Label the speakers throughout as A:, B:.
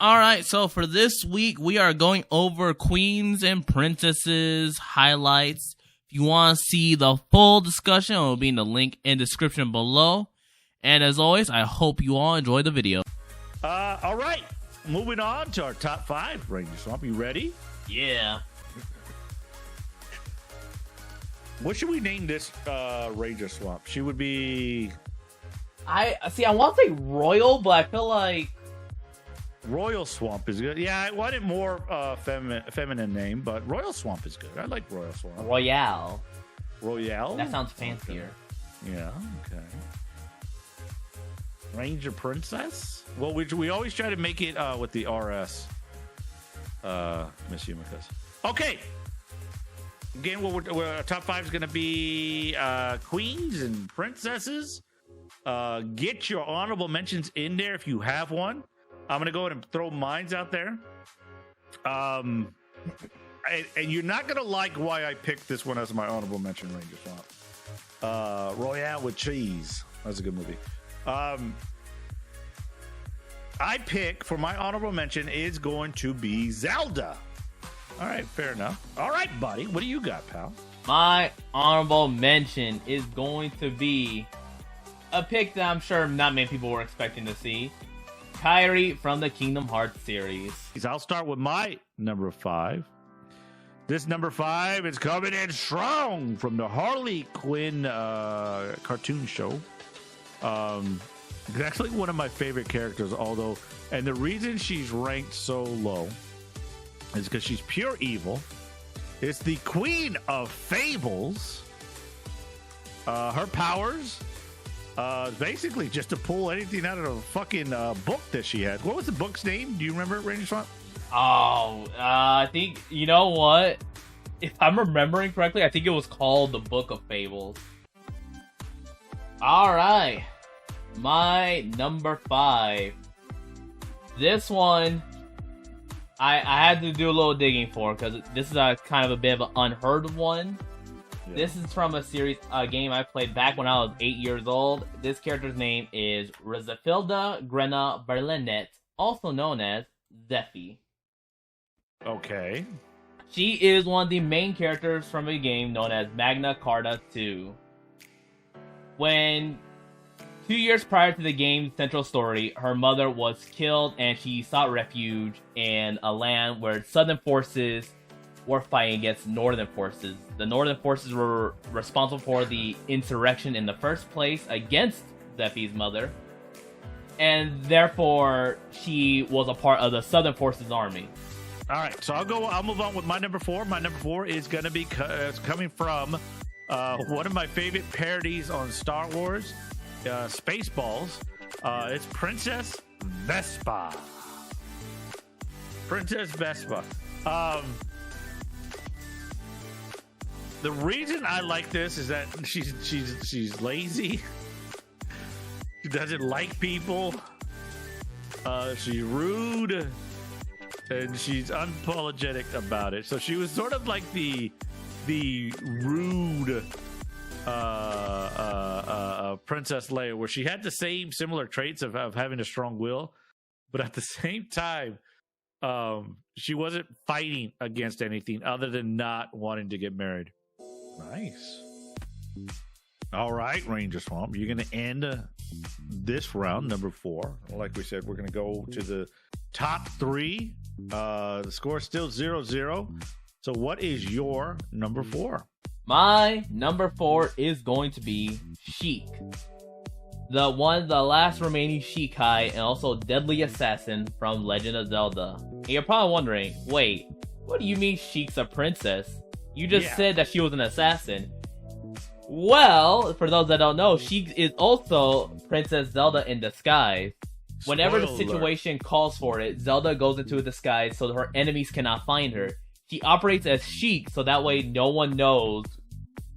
A: All right, so for this week, we are going over Queens and Princesses highlights. If you want to see the full discussion, it will be in the link in the description below. And as always, I hope you all enjoy the video.
B: All right, moving on to our top 5. Ranger Swamp, you ready?
A: Yeah.
B: What should we name this Ranger Swamp? She would be...
C: I want to say Royal, but I feel like...
B: Royal Swamp is good. Yeah, I wanted more feminine name, but Royal Swamp is good. I like Royal Swamp.
C: Royale.
B: Royale?
C: That sounds fancier.
B: Okay. Yeah, okay. Ranger Princess? Well, we always try to make it with the RS. Miss Yumika's. Okay. Again, our top 5 is going to be Queens and Princesses. Get your honorable mentions in there if you have one. I'm going to go ahead and throw mines out there. And you're not going to like why I picked this one as my honorable mention, Ranger Swamp. Royale with Cheese. That's a good movie. I pick for my honorable mention is going to be Zelda. All right, fair enough. All right, buddy. What do you got, pal?
C: My honorable mention is going to be a pick that I'm sure not many people were expecting to see. Kairi from the Kingdom Hearts series.
B: I'll start with my number 5. This number 5 is coming in strong from the Harley Quinn cartoon show. It's actually one of my favorite characters, and the reason she's ranked so low is because she's pure evil. It's the Queen of Fables. Her powers basically just to pull anything out of the fucking book that she had. What was the book's name? Do you remember it, Ranger Swamp?
C: Oh, I think, you know what? If I'm remembering correctly, I think it was called the Book of Fables. Alright. My number 5. This one, I had to do a little digging for, because this is a kind of a bit of an unheard one. Yeah. This is from a game I played back when I was 8 years old. This character's name is Rizafilda Grena Berlinet, also known as Zephy.
B: Okay.
C: She is one of the main characters from a game known as Magna Carta 2. When 2 years prior to the game's central story, her mother was killed and she sought refuge in a land where southern forces were fighting against northern forces. The northern forces were responsible for the insurrection in the first place against Zephy's mother, and therefore she was a part of the southern forces army.
B: All right, so I'll move on with my number 4. My number 4 is going to be coming from one of my favorite parodies on Star Wars, Spaceballs. It's Princess Vespa. Princess Vespa. The reason I like this is that she's lazy. She doesn't like people. She's rude, and she's unapologetic about it. So she was sort of like the rude Princess Leia, where she had the same similar traits of having a strong will, but at the same time, she wasn't fighting against anything other than not wanting to get married. Nice. All right, Ranger Swamp, you're going to end this round, number 4. Like we said, we're going to go to the top 3. The score is still 0-0. So what is your number 4?
C: My number 4 is going to be Sheik. The last remaining Shikai and also deadly assassin from Legend of Zelda. And you're probably wondering, wait, what do you mean Sheik's a princess? You just said that she was an assassin. Well, for those that don't know, Sheik is also Princess Zelda in disguise. Whenever the situation calls for it, Zelda goes into a disguise so that her enemies cannot find her. She operates as Sheik, so that way no one knows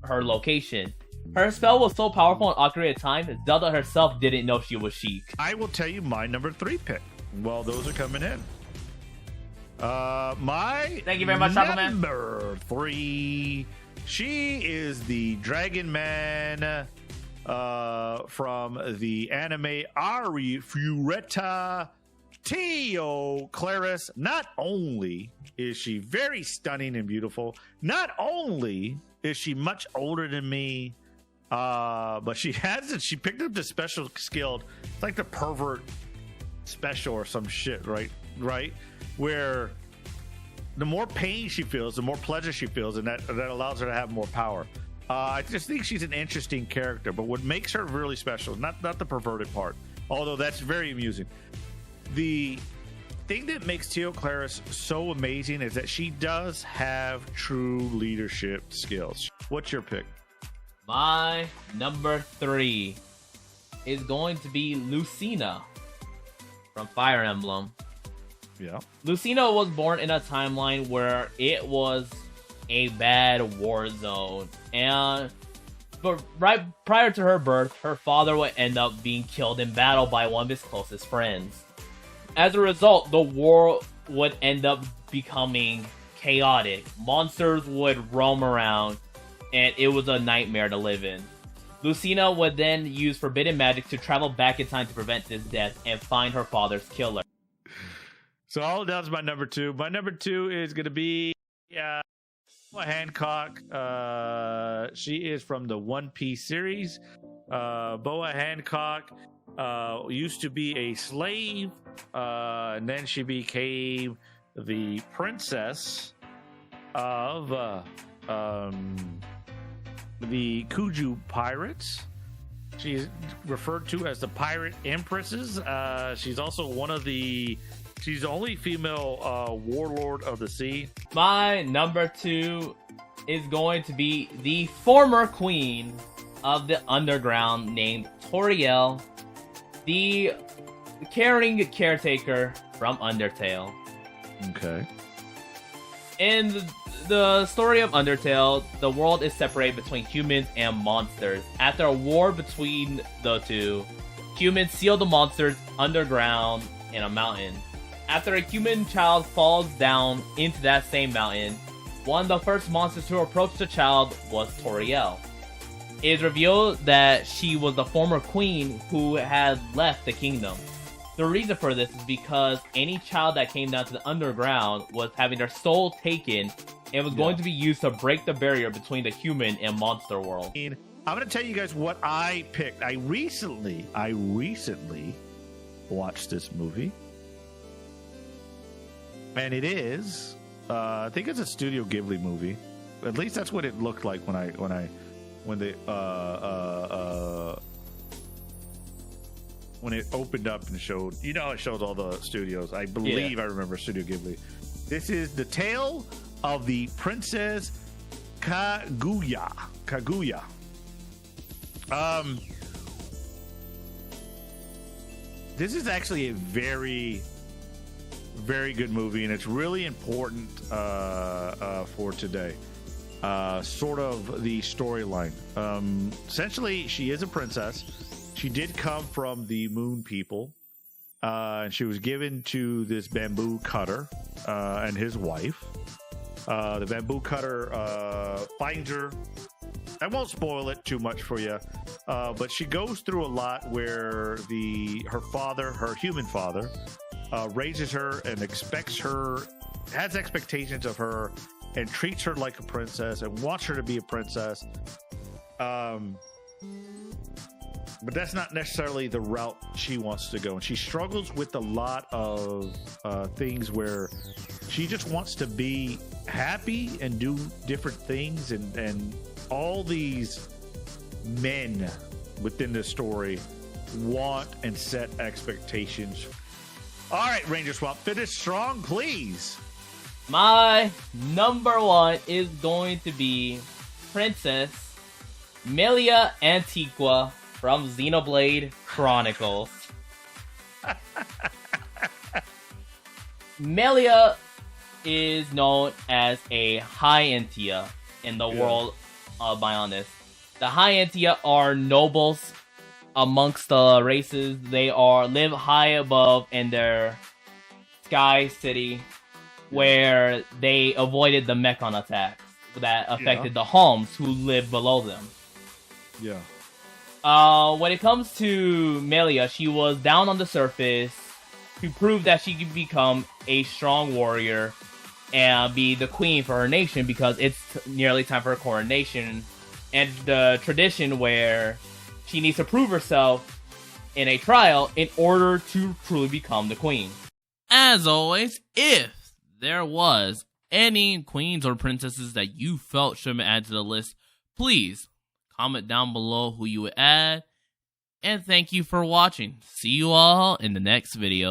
C: her location. Her spell was so powerful and accurate at times, Zelda herself didn't know she was Sheik.
B: I will tell you my number 3 pick while those are coming in. Thank
C: you very much,
B: number 3. She is the Dragon Man from the anime Ari Fureta Tio Claris, not only is she very stunning and beautiful, not only is she much older than me, but she picked up this special skill. It's like the pervert special or some shit, right? Where the more pain she feels, the more pleasure she feels, and that allows her to have more power. I just think she's an interesting character, but what makes her really special, not the perverted part, although that's very amusing. The thing that makes Tio Claris so amazing is that she does have true leadership skills. What's your pick?
C: My number 3 is going to be Lucina from Fire Emblem.
B: Yeah.
C: Lucina was born in a timeline where it was a bad war zone, but right prior to her birth, her father would end up being killed in battle by one of his closest friends. As a result, the war would end up becoming chaotic. Monsters would roam around, and it was a nightmare to live in. Lucina would then use forbidden magic to travel back in time to prevent this death and find her father's killer.
B: So all down to my number 2. My number 2 is going to be Boa Hancock. She is from the One Piece series. Boa Hancock used to be a slave, and then she became the princess of the Kuju pirates. She's referred to as the Pirate Empresses. She's also she's the only female warlord of the sea.
C: My number 2 is going to be the former queen of the underground named Toriel, the caring caretaker from Undertale.
B: Okay.
C: In the story of Undertale, the world is separated between humans and monsters. After a war between the two, humans seal the monsters underground in a mountain. After a human child falls down into that same mountain, one of the first monsters to approach the child was Toriel. It is revealed that she was the former queen who had left the kingdom. The reason for this is because any child that came down to the underground was having their soul taken and was going to be used to break the barrier between the human and monster world.
B: I'm going to tell you guys what I picked. I recently watched this movie. And it is, I think it's a Studio Ghibli movie. At least that's what it looked like when it opened up and showed. You know, it shows all the studios. I believe I remember Studio Ghibli. This is the tale of the Princess Kaguya. This is actually a very, very good movie, and it's really important for today. Sort of the storyline. Essentially, she is a princess. She did come from the Moon People, and she was given to this bamboo cutter and his wife. The bamboo cutter finds her. I won't spoil it too much for you, but she goes through a lot where her human father, raises her and has expectations of her, and treats her like a princess and wants her to be a princess. But that's not necessarily the route she wants to go. And she struggles with a lot of things where she just wants to be happy and do different things. And all these men within the story want and set expectations. All right, Ranger Swamp, finish strong, please.
C: My number 1 is going to be Princess Melia Antiqua from Xenoblade Chronicles. Melia is known as a High Entia in the world of Bionis. The High Entia are nobles amongst the races. They live high above in their sky city, where they avoided the Mechon attacks that affected the Homs who live below them.
B: Yeah.
C: When it comes to Melia, she was down on the surface to prove that she could become a strong warrior and be the queen for her nation, because it's nearly time for her coronation, and the tradition where she needs to prove herself in a trial in order to truly become the queen.
A: As always, if there was any queens or princesses that you felt should be added to the list, please comment down below who you would add. And thank you for watching. See you all in the next video.